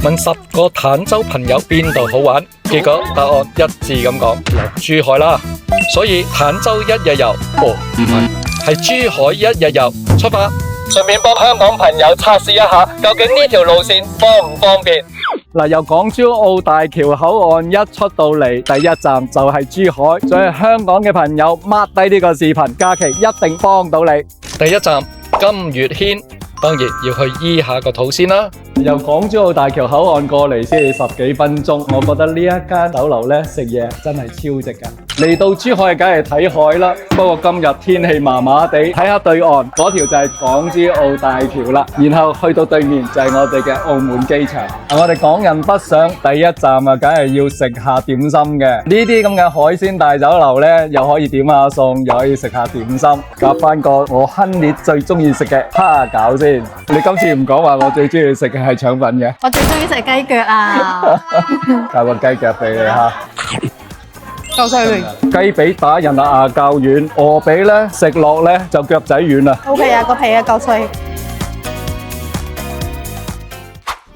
問10個坦洲朋友邊度好玩，結果答案一致咁講落珠海啦。所以坦洲一日遊，唔係珠海一日遊。出發，順便幫香港朋友測試一下，究竟呢條路線方唔方便？嗱，由港珠澳大橋口岸一出到嚟，第一站就係珠海，所以香港嘅朋友 mark 低呢個視頻，假期一定幫到你。第一站金月軒，當然要去醫下個肚先啦。由港珠澳大橋口岸過嚟先10幾分鐘，我覺得呢一間酒樓呢，食嘢真係超值㗎。嚟到珠海梗係睇海啦，不過今日天氣麻麻地，睇下對岸嗰條就係港珠澳大橋啦，然後去到對面就係我哋嘅澳門機場。我哋港人北上第一站啊，梗係要食下點心嘅。呢啲咁嘅海鮮大酒樓呢，又可以點下餸，又可以食下點心，夾翻個我Honey最中意食嘅蝦餃先。你今次唔講話我最中意食嘅係腸粉嘅？我最中意食雞腳啊！教個雞腳俾你吓。夠犀利！雞髀打人啊，牙較軟；鵝髀咧食落咧就腳仔軟啦。OK啊，個皮啊夠脆。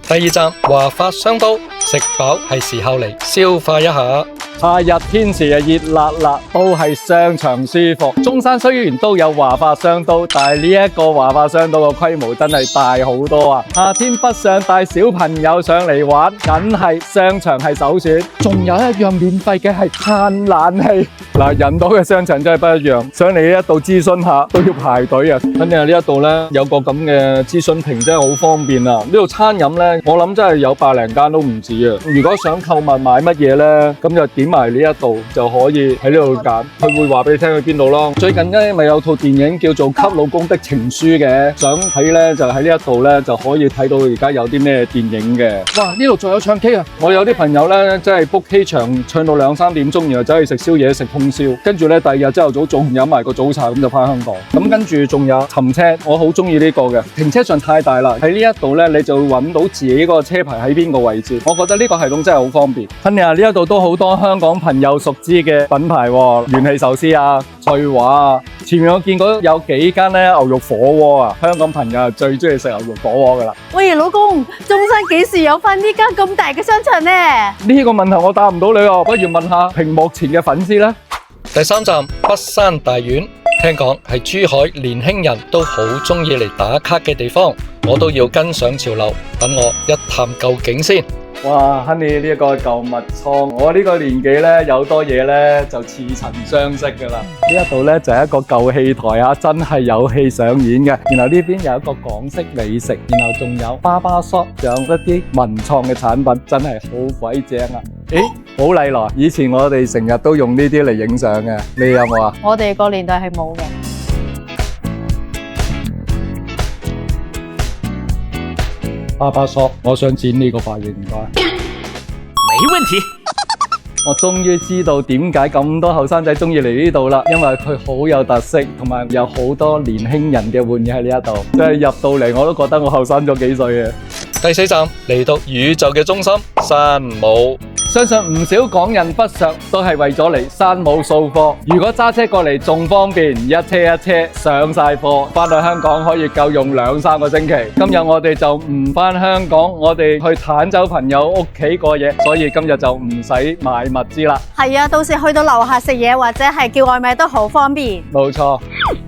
第二站華發商都，食飽係時候嚟消化一下。夏日天時啊熱辣辣，都係商場舒服。中山雖然都有華發商都，但係呢一個華發商都嘅規模真係大好多啊！夏天北上帶小朋友上嚟玩，梗係商場係首選。仲有一樣免費嘅係嘆冷氣。嗱，人多嘅商場真係不一樣，上嚟呢一度諮詢下都要排隊啊！肯定係呢一度咧有個咁嘅諮詢亭，真係好方便啊！呢度餐飲咧，我諗真係有百零間都唔止啊！如果想購物買乜嘢咧，咁就點埋呢一度就可以喺呢度揀，佢會話俾你聽去邊度咯。最近咧咪有套電影叫做《給老公的情書》嘅，想睇咧就喺呢一度咧就可以睇到而家有啲咩電影嘅。哇！呢度仲有唱 K 啊！我有啲朋友咧真係 book K 場唱到2、3點鐘，然後走去食宵夜食通宵，跟住咧第二日朝頭早仲飲埋個早茶，咁就翻香港。咁跟住仲有尋車，我好中意呢個嘅，停車場太大啦，喺呢一度咧你就會揾到自己個車牌喺邊個位置。我覺得呢個系統真係好方便。肯定啊，呢一度都好多香港朋友熟知嘅品牌喎，元氣壽司啊、翠華啊，前面我見過有幾間咧牛肉火鍋啊，香港朋友最中意食牛肉火鍋噶啦。喂，老公，中山幾時有翻呢間咁大嘅商場呢？呢個問題我答唔到你啊，不如問下屏幕前嘅粉絲啦。第三站北山大院，聽講係珠海年輕人都好中意嚟打卡嘅地方，我都要跟上潮流，等我一探究竟先。哇 ，Honey 呢一個購物倉，我呢個年紀咧有多嘢咧就似曾相識噶啦。呢一度咧就係一個舊戲台啊，真係有戲上演嘅。然後呢邊有一個港式美食，然後仲有爸爸 shop， 仲有一啲文創嘅產品，真係好鬼正啊！誒，寶麗來，以前我哋成日都用呢啲嚟影相嘅，你有冇啊？我哋個年代係冇嘅。爸爸 shop， 我想剪呢個髮型，唔該。沒問題。我終於知道點解咁多後生仔中意嚟呢度啦，因為佢好有特色，同埋有好多年輕人嘅玩意喺呢一度，即係入到嚟我都覺得我後生咗幾歲嘅。第四站嚟到宇宙嘅中心山姆，相信唔少港人北上都係為咗嚟山姆掃貨。如果揸車過嚟仲方便，一車一車上晒貨，翻到香港可以夠用2、3個星期。今日我哋就唔翻香港，我哋去坦洲朋友屋企過夜，所以今日就唔使買物資啦。係啊，到時去到樓下食嘢或者係叫外賣都好方便。冇錯，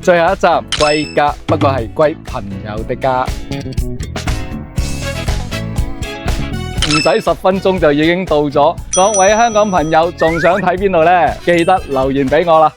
最後一站歸家，不過係歸朋友的家。唔使10分鐘就已經到咗，各位香港朋友仲想睇邊度呢？記得留言俾我啦！